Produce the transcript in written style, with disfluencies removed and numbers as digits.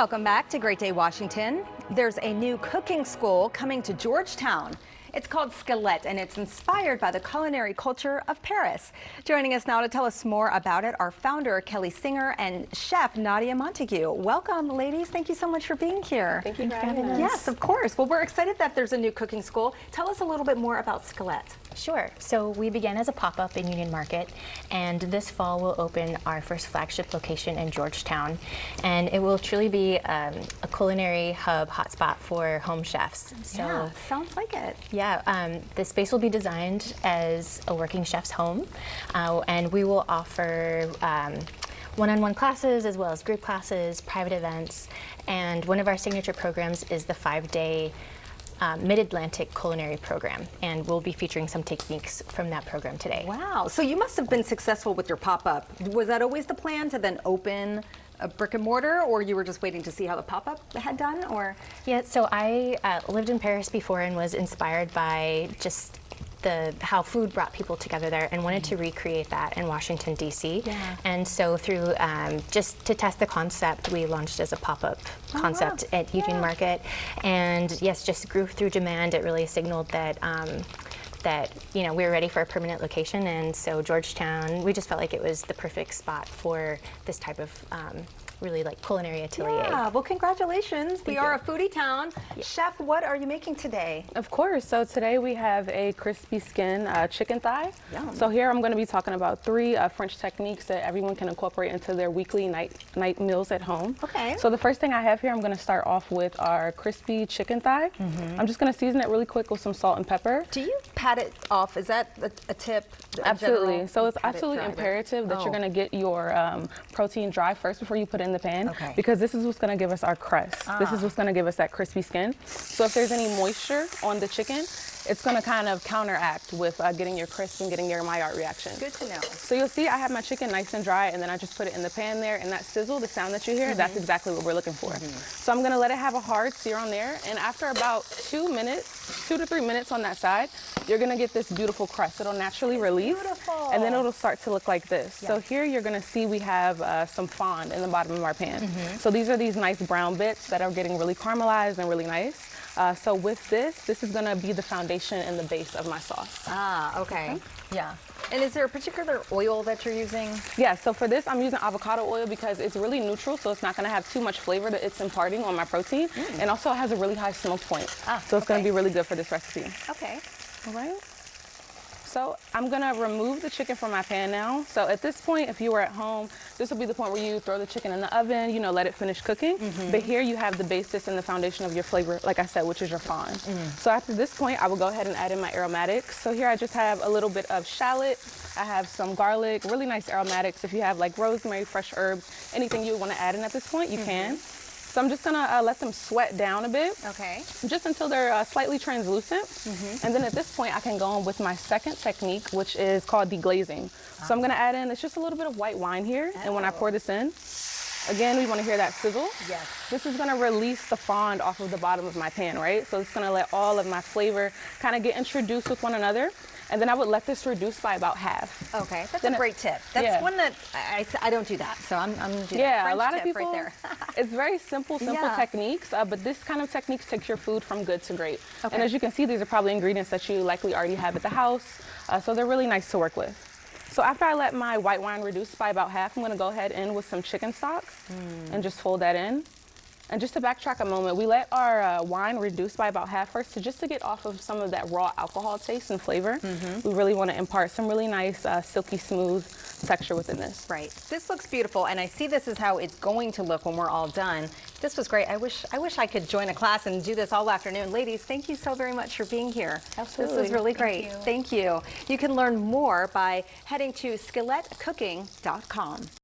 Welcome back to Great Day, Washington. There's a new cooking school coming to Georgetown. It's called Skillette, and it's inspired by the culinary culture of Paris. Joining us now to tell us more about it are founder Kelly Singer and chef Nadia Montague. Welcome, ladies. Thank you so much for being here. Thank you for having us. Yes, of course. Well, we're excited that there's a new cooking school. Tell us a little bit more about Skillette. Sure. So we began as a pop-up in Union Market, and this fall we'll open our first flagship location in Georgetown. And it will truly be a culinary hub hotspot for home chefs. So, yeah, sounds like it. Yeah, the space will be designed as a working chef's home, and we will offer one-on-one classes as well as group classes, private events, and one of our signature programs is the 5-day Mid-Atlantic culinary program, and we'll be featuring some techniques from that program today. Wow, so you must have been successful with your pop-up. Was that always the plan, to then open a brick and mortar, or you were just waiting to see how the pop-up had done, or? Yeah, so I lived in Paris before and was inspired by just how food brought people together there, and wanted to recreate that in Washington, D.C. Yeah. And so through, just to test the concept, we launched as a pop-up concept at Union Market. And yes, just grew through demand. It really signaled that we were ready for a permanent location, and so Georgetown, we just felt like it was the perfect spot for this type of really like culinary atelier. Yeah, well, congratulations. We are you. a foodie town. Yeah. Chef, what are you making today? Of course. So today we have a crispy skin chicken thigh. Yum. So here I'm going to be talking about 3 French techniques that everyone can incorporate into their weekly night meals at home. Okay. So the first thing I have here, I'm going to start off with our crispy chicken thigh. I'm just going to season it really quick with some salt and pepper. Do you pat it off? Is that a tip? Absolutely. So it's absolutely dry, imperative that Oh. you're going to get your protein dry first before you put it in the pan. Okay. Because this is what's going to give us our crust. This is what's going to give us that crispy skin. So if there's any moisture on the chicken, it's going to kind of counteract with getting your crisp and getting your Maillard reaction. Good to know. So you'll see I have my chicken nice and dry, and then I just put it in the pan there, and that sizzle, the sound that you hear, that's exactly what we're looking for. So I'm going to let it have a hard sear on there, and after about 2 to 3 minutes on that side, you're going to get this beautiful crust. It'll naturally release, Beautiful. and then it'll start to look like this. Yeah. So here you're going to see we have some fond in the bottom of our pan. So these are these nice brown bits that are getting really caramelized and really nice. So with this is going to be the foundation and the base of my sauce. Okay. Yeah. And is there a particular oil that you're using? Yeah, so for this, I'm using avocado oil because it's really neutral, so it's not going to have too much flavor that it's imparting on my protein. And also it has a really high smoke point. So it's going to be really good for this recipe. Okay. All right. So I'm going to remove the chicken from my pan now. So at this point, if you were at home, this will be the point where you throw the chicken in the oven, let it finish cooking. But here you have the basis and the foundation of your flavor, like I said, which is your fond. So after this point, I will go ahead and add in my aromatics. So here I just have a little bit of shallot. I have some garlic, really nice aromatics. If you have like rosemary, fresh herbs, anything you want to add in at this point, you can. So I'm just gonna let them sweat down a bit. Okay. Just until they're slightly translucent. And then at this point, I can go on with my second technique, which is called deglazing. So I'm gonna add in, it's just a little bit of white wine here. And when I pour this in, again, we wanna hear that sizzle. Yes. This is gonna release the fond off of the bottom of my pan, right? So it's gonna let all of my flavor kind of get introduced with one another. And then I would let this reduce by about half. Okay, that's a great tip. That's one that I don't do that, so I'm doing that French a lot of tip people, right there. it's very simple techniques, but this kind of techniques takes your food from good to great. Okay. And as you can see, these are probably ingredients that you likely already have at the house, so they're really nice to work with. So after I let my white wine reduce by about half, I'm gonna go ahead in with some chicken stock and just fold that in. And just to backtrack a moment, we let our wine reduce by about half first, just to get off of some of that raw alcohol taste and flavor. We really want to impart some really nice, silky smooth texture within this. Right. This looks beautiful, and I see this is how it's going to look when we're all done. This was great. I wish I could join a class and do this all afternoon. Ladies, thank you so very much for being here. Absolutely. This was really great. Thank you. You can learn more by heading to skilletecooking.com.